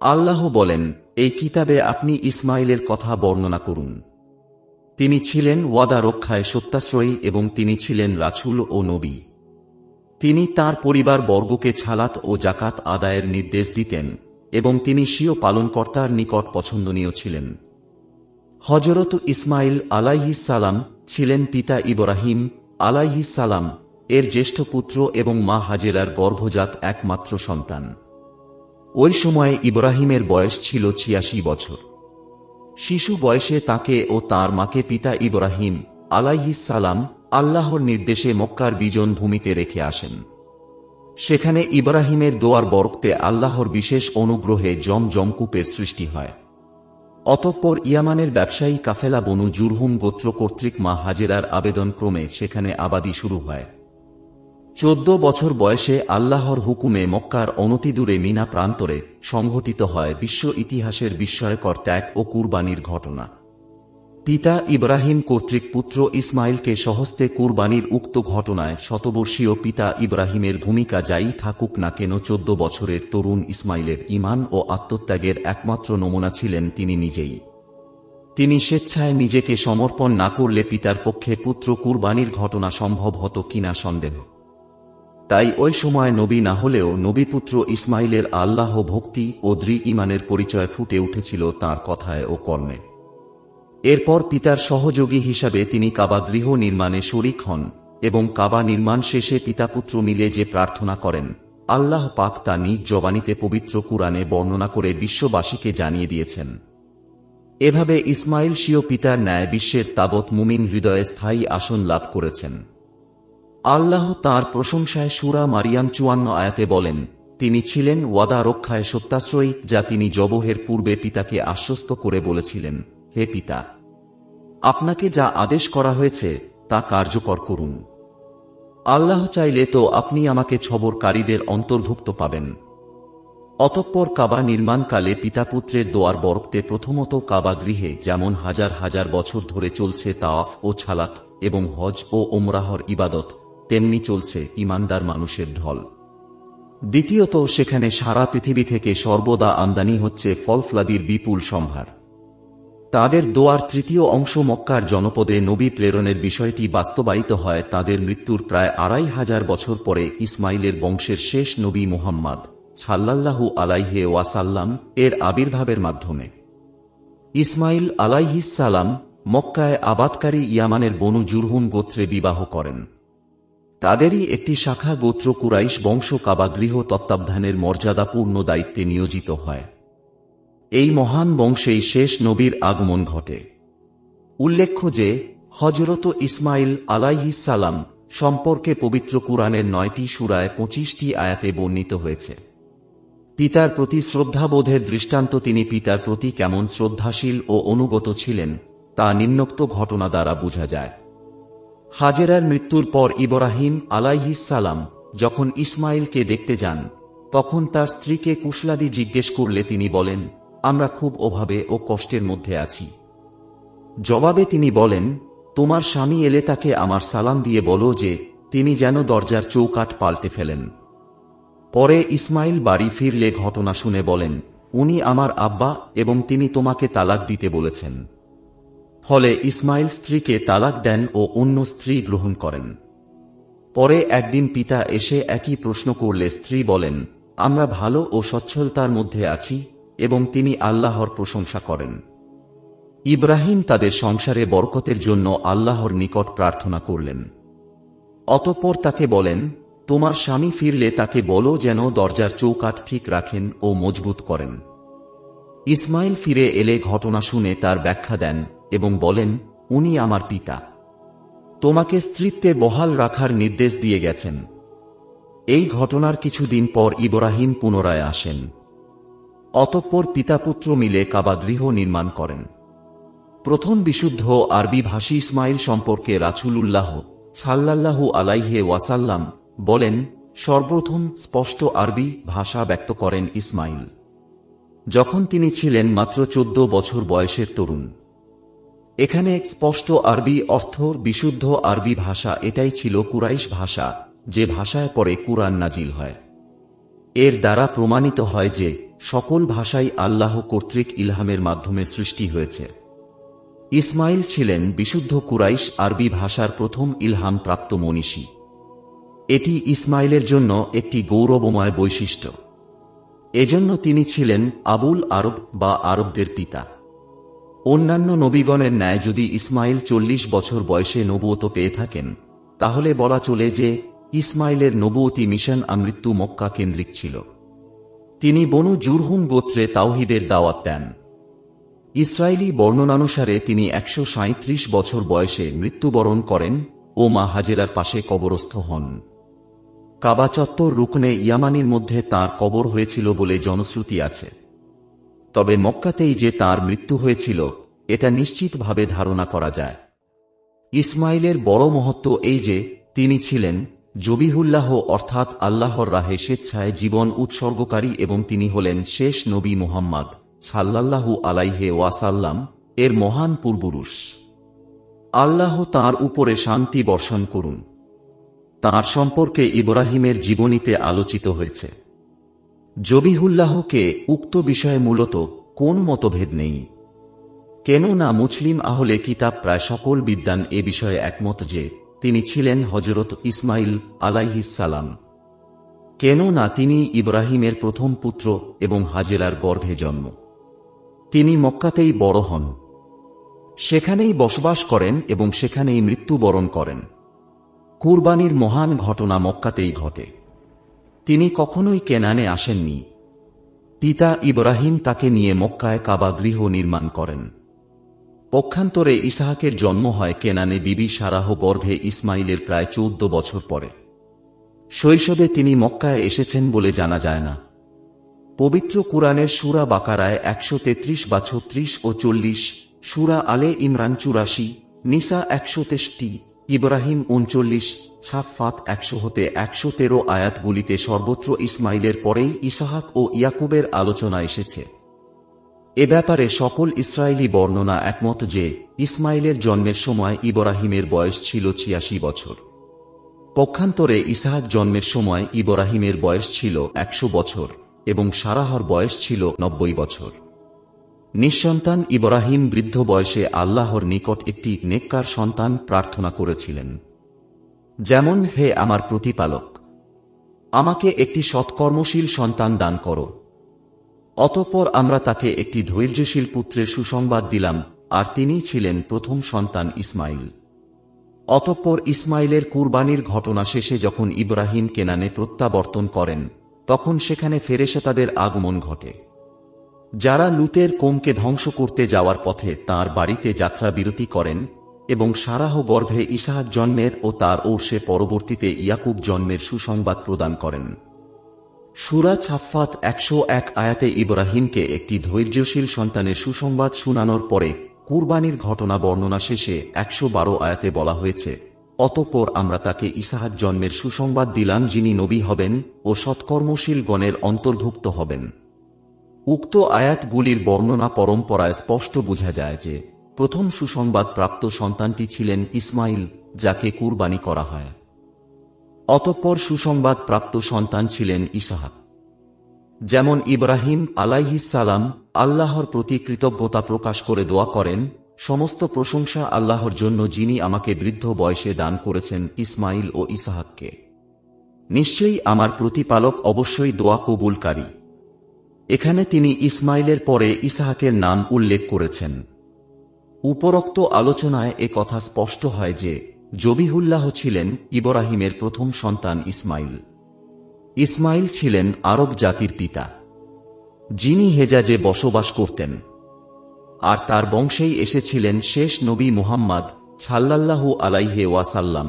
আল্লাহ বলেন, এই কিতাবে আপনি ইসমাইলের কথা বর্ণনা করুন। তিনি ছিলেন ওয়াদা রক্ষায় সত্যাশ্রয়ী এবং তিনি ছিলেন রাসূল ও নবী। তিনি তাঁর পরিবার বর্গকে ছালাত ও জাকাত আদায়ের নির্দেশ দিতেন এবং তিনি স্বীয় পালনকর্তার নিকট পছন্দনীয় ছিলেন। হযরত ইসমাইল আলাইহিস সালাম ছিলেন পিতা ইব্রাহিম আলাইহিস সালাম এর জ্যেষ্ঠ পুত্র এবং মা হাজেরার গর্ভজাত একমাত্র সন্তান। ওই সময়ে ইব্রাহিমের বয়স ছিল ৮৬ বছর। শিশু বয়সে তাকে ও তার মাকে পিতা ইব্রাহিম আলাইহিস সালাম আল্লাহর নির্দেশে মক্কার বিজন ভূমিতে রেখে আসেন। সেখানে ইব্রাহিমের দোয়ার বরকতে আল্লাহর বিশেষ অনুগ্রহে জমজম কূপের সৃষ্টি হয়। অতঃপর ইয়ামানের ব্যবসায়ী কাফেলা বনু জুরহুম গোত্র কর্তৃক মা হাজেরার আবেদন ক্রমে সেখানে আবাদি শুরু হয়। ১৪ বছর বয়সে আল্লাহর হুকুমে মক্কার অনতিদূরে মিনা প্রান্তরে সংঘটিত হয় বিশ্ব ইতিহাসের বিস্ময়কর ত্যাগ ও কুরবানির ঘটনা। পিতা ইব্রাহিম কর্তৃক পুত্র ইসমাইলকে স্বহস্তে কুরবানির উক্ত ঘটনায় শতবর্ষীয় পিতা ইব্রাহিমের ভূমিকা যাই থাকুক না কেন ১৪ বছরের তরুণ ইসমাইলের ঈমান ও আত্মত্যাগের একমাত্র নমুনা ছিলেন তিনি নিজেই। তিনি স্বেচ্ছায় নিজেকে সমর্পণ না করলে পিতার পক্ষে পুত্র কুরবানির ঘটনা সম্ভব হতো কিনা সন্দেহ। তাই ওই সময় নবী না হলেও নবীপুত্র ইসমাইলের আল্লাহ ভক্তি ও দৃঢ় ঈমানের পরিচয় ফুটে উঠেছিল তাঁর কথায় ও কর্মে। এরপর পিতার সহযোগী হিসাবে তিনি কাবা গৃহ নির্মাণে শরীক হন এবং কাবা নির্মাণ শেষে পিতাপুত্র মিলে যে প্রার্থনা করেন, আল্লাহ পাক তা নিজ জবানিতে পবিত্র কুরআনে বর্ণনা করে বিশ্ববাসীকে জানিয়ে দিয়েছেন। এভাবে ইসমাইল স্বীয় পিতার ন্যায় বিশ্বের তাবৎ মুমিন হৃদয়ে স্থায়ী আসন লাভ করেছেন। আল্লাহ তাঁর প্রশংসায় সূরা মারিয়াম ৫৪ আয়াতে বলেন, তিনি ছিলেন ওয়াদা রক্ষায় সত্যাশ্রয়ী, যা তিনি জবহের পূর্বে পিতাকে আশ্বস্ত করে বলেছিলেন, হে পিতা, আপনাকে যা আদেশ করা হয়েছে তা কার্যকর করুন। আল্লাহ চাইলে তো আপনি আমাকে ছবরকারীদের অন্তর্ভুক্ত পাবেন। অতঃপর কাবা নির্মাণকালে পিতাপুত্রের দোয়ার বরকতে প্রথমত কাবা গৃহে যেমন হাজার হাজার বছর ধরে চলছে তাওয়াফ ও ছালাত এবং হজ ও ওমরাহর ইবাদত, তেমনি চলছে ঈমানদার মানুষের ঢল। দ্বিতীয়ত সেখানে সারা পৃথিবী থেকে সর্বদা আমদানি হচ্ছে ফলফলাদির বিপুল সম্ভার। তাদের দোয়ার তৃতীয় অংশ মক্কার জনপদে নবী প্রেরণের বিষয়টি বাস্তবায়িত হয় তাদের মৃত্যুর প্রায় ২৫০০ বছর পরে ইসমাইলের বংশের শেষ নবী মুহাম্মদ সাল্লাল্লাহু আলাইহি ওয়াসাল্লাম এর আবির্ভাবের মাধ্যমে। ইসমাইল আলাইহিস সালাম মক্কায় আবাদকারী ইয়ামানের বনু জুরহুম গোত্রে বিবাহ করেন। তাদেরই একটি শাখা গোত্র কুরাইশ বংশ কাবা গৃহ তত্ত্বাবধানের মর্যাদাপূর্ণ দায়িত্বে নিয়োজিত হয়। এই মহান বংশেই শেষ নবীর আগমন ঘটে। উল্লেখ্য যে হযরত ইসমাইল আলাইহিস সালাম সম্পর্কে পবিত্র কুরআনের ৯টি সূরায় ২৫টি আয়াতে বর্ণিত হয়েছে। পিতার প্রতি শ্রদ্ধাবোধের দৃষ্টান্ত তিনি পিতার প্রতি কেমন শ্রদ্ধাশীল ও অনুগত ছিলেন তা নিম্নোক্ত ঘটনা দ্বারা বোঝা যায়। হাজেরার মৃত্যুর পর ইব্রাহিম আলাইহিস সালাম যখন ইসমাইলকে দেখতে যান, তখন তার স্ত্রীকে কুশলাদি জিজ্ঞেস করলে তিনি বলেন, আমরা খুব অভাবে ও কষ্টের মধ্যে আছি। জবাবে তিনি বলেন, তোমার স্বামী এলে তাকে আমার সালাম দিয়ে বলো যে তিনি যেন দরজার চৌকাঠ পাল্টে ফেলেন। পরে ইসমাইল বাড়ি ফিরলে ঘটনা শুনে বলেন, উনি আমার আব্বা এবং তিনি তোমাকে তালাক দিতে বলেছেন। ফলে ইসমাইল স্ত্রীকে তালাক দেন ও অন্য স্ত্রী গ্রহণ করেন। পরে একদিন পিতা এসে একই প্রশ্ন করলে স্ত্রী বলেন, আমরা ভালো ও সচ্ছলতার মধ্যে আছি এবং তিনি আল্লাহর প্রশংসা করেন। ইব্রাহিম তাদের সংসারে বরকতের জন্য আল্লাহর নিকট প্রার্থনা করলেন। অতঃপর তাকে বলেন, তোমার স্বামী ফিরলে তাকে বলো যেন দরজার চৌকাঠ ঠিক রাখেন ও মজবুত করেন। ইসমাইল ফিরে এলে ঘটনা শুনে তার ব্যাখ্যা দেন এবং বলেন, উনি আমার পিতা, তোমাকে স্ত্রীত্বে বহাল রাখার নির্দেশ দিয়ে গেছেন। এই ঘটনার কিছুদিন পর ইব্রাহিম পুনরায় আসেন। অতঃপর পিতাপুত্র মিলে কাবা গৃহ নির্মাণ করেন। প্রথম বিশুদ্ধ আরবি ভাষী ইসমাইল সম্পর্কে রাসূলুল্লাহ সাল্লাল্লাহু আলাইহি ওয়াসাল্লাম বলেন, সর্বপ্রথম স্পষ্ট আরবি ভাষা ব্যক্ত করেন ইসমাইল যখন তিনি ছিলেন মাত্র ১৪ বছর বয়সের তরুণ। এখানে স্পষ্ট আরবি অর্থ বিশুদ্ধ আরবি ভাষা, এটাই ছিল কুরাইশ ভাষা যে ভাষায় পরে কুরআন নাজিল হয়। এর দ্বারা প্রমাণিত হয় যে সকল ভাষাই আল্লাহ কর্তৃক ইলহামের মাধ্যমে সৃষ্টি হয়েছে। ইসমাইল ছিলেন বিশুদ্ধ কুরাইশ আরবি ভাষার প্রথম ইলহাম প্রাপ্ত মনীষী। এটি ইসমাইলের জন্য একটি গৌরবময় বৈশিষ্ট্য। এজন্য তিনি ছিলেন আবুল আরব বা আরবদের পিতা। অন্যান্য নবীগণের ন্যায় যদি ইসমাইল 40 বছর বয়সে নবুয়ত পেয়ে থাকেন, তাহলে বলা চলে যে ইসমাইলের নবুয়তি মিশন আমৃত্যু মক্কা কেন্দ্রিক ছিল। তিনি বনু জুরহুম গোত্রে তাওহীদের দাওয়াত দেন। ইসরায়েলি বর্ণনানুসারে তিনি 137 বছর বয়সে মৃত্যুবরণ করেন ও মা হাজেরার পাশে কবরস্থ হন। কাবা চত্বর রুকনে ইয়ামানির মধ্যে তাঁর কবর হয়েছিল বলে জনশ্রুতি আছে। তবে মক্কাতেই যে তাঁর মৃত্যু হয়েছিল এটা নিশ্চিতভাবে ধারণা করা যায়। ইসমাইলের বড় মহত্ব এই যে তিনি ছিলেন জবিহুল্লাহ অর্থাৎ আল্লাহর রাহে স্বেচ্ছায় জীবন উৎসর্গকারী এবং তিনি হলেন শেষ নবী মুহাম্মদ সাল্লাল্লাহু আলাইহি ওয়াসাল্লাম এর মহান পূর্বপুরুষ। আল্লাহ তাঁর উপরে শান্তি বর্ষণ করুন। তাঁর সম্পর্কে ইব্রাহিমের জীবনীতে আলোচিত হয়েছে। জবিহুল্লাহকে উক্ত বিষয়ে মূলত কোন মতভেদ নেই। কেননা মুসলিম আহলে কিতাব প্রায় সকল বিদ্বান এ বিষয়ে একমত যে তিনি ছিলেন হযরত ইসমাইল আলাইহিস সালাম। কেননা তিনি ইব্রাহিমের প্রথম পুত্র এবং হাজেরার গর্ভে জন্ম। তিনি মক্কাতেই বড় হন, সেখানেই বসবাস করেন এবং সেখানেই মৃত্যুবরণ করেন। কুরবানির মহান ঘটনা মক্কাতেই ঘটে। তিনি কখনোই কেনানে আসেননি। পিতা ইব্রাহিম তাকে নিয়ে মক্কায় কাবা গৃহ নির্মাণ করেন। পক্ষান্তরে ইসহাকের জন্ম হয় কেনানে বিবি সারাহ গর্ভে ইসমাইলের প্রায় 14 বছর পরে। শৈশবে তিনি মক্কায় এসেছেন বলে জানা যায় না। পবিত্র কুরআনের সূরা বাকারায় 133 বা 36 ও 40, সূরা আলে ইমরান 84, নিসা 163, ইব্রাহিম 39, সাফফাত 100 হতে 113 আয়াতগুলিতে সর্বত্র ইসমাইলের পরেই ইসহাক ও ইয়াকুবের আলোচনা এসেছে। এ ব্যাপারে সকল ইসরায়েলি বর্ণনা একমত যে ইসমাইলের জন্মের সময় ইব্রাহিমের বয়স ছিল 86 বছর। পক্ষান্তরে ইসহাক জন্মের সময় ইব্রাহিমের বয়স ছিল 100 বছর এবং সারাহর বয়স ছিল 90 বছর। নিঃসন্তান ইব্রাহিম বৃদ্ধ বয়সে আল্লাহর নিকট একটি নেককার সন্তান প্রার্থনা করেছিলেন, যেমন, হে আমার প্রতিপালক, আমাকে একটি সৎকর্মশীল সন্তান দান করো। অতঃপর আমরা তাকে একটি ধৈর্যশীল পুত্রের সুসংবাদ দিলাম, আর তিনিই ছিলেন প্রথম সন্তান ইসমাইল। অতঃপর ইসমাইলের কুরবানির ঘটনা শেষে যখন ইব্রাহিম কেনানে প্রত্যাবর্তন করেন, তখন সেখানে ফেরেশতাদের আগমন ঘটে, যারা লুতের কওমকে ধ্বংস করতে যাওয়ার পথে তাঁর বাড়িতে যাত্রা বিরতি করেন এবং সারাহ গর্ভে ইসহাক জন্মের ও তার ওরসে পরবর্তীতে ইয়াকুব জন্মের সুসংবাদ প্রদান করেন। সূরা সাফফাত 101 আয়াতে ইব্রাহিমকে একটি ধৈর্যশীল সন্তানের সুসংবাদ শোনানোর পরে কুরবানির ঘটনা বর্ণনা শেষে 112 আয়াতে বলা হয়েছে, অতঃপর আমরা তাকে ইসহাক জন্মের সুসংবাদ দিলাম, যিনি নবী হবেন ও সৎকর্মশীল গণের অন্তর্ভুক্ত হবেন। উক্ত আয়াতগুলির বর্ণনা পরম্পরায় স্পষ্ট বোঝা যায় যে প্রথম সুসংবাদ প্রাপ্ত সন্তানটি ছিলেন ইসমাইল, যাকে কুরবানি করা হয়। অতঃপর সুসংবাদ প্রাপ্ত সন্তান ছিলেন ইসহাক। যেমন ইব্রাহিম আলাইহিস সালাম আল্লাহর প্রতি কৃতজ্ঞতা প্রকাশ করে দোয়া করেন, সমস্ত প্রশংসা আল্লাহর জন্য, যিনি আমাকে বৃদ্ধ বয়সে দান করেছেন ইসমাইল ও ইসহাককে। নিশ্চয়ই আমার প্রতিপালক অবশ্যই দোয়া কবুলকারী। এখানে তিনি ইসমাইলের পরে ইসহাকের নাম উল্লেখ করেছেন। উপরোক্ত আলোচনায় এ কথা স্পষ্ট হয় যে জবিহুল্লাহ ছিলেন ইব্রাহিমের প্রথম সন্তান ইসমাইল। ইসমাইল ছিলেন আরব জাতির পিতা, যিনি হেজাজে বসবাস করতেন, আর তার বংশেই এসেছিলেন শেষ নবী মুহাম্মদ সাল্লাল্লাহু আলাইহি ওয়াসাল্লাম।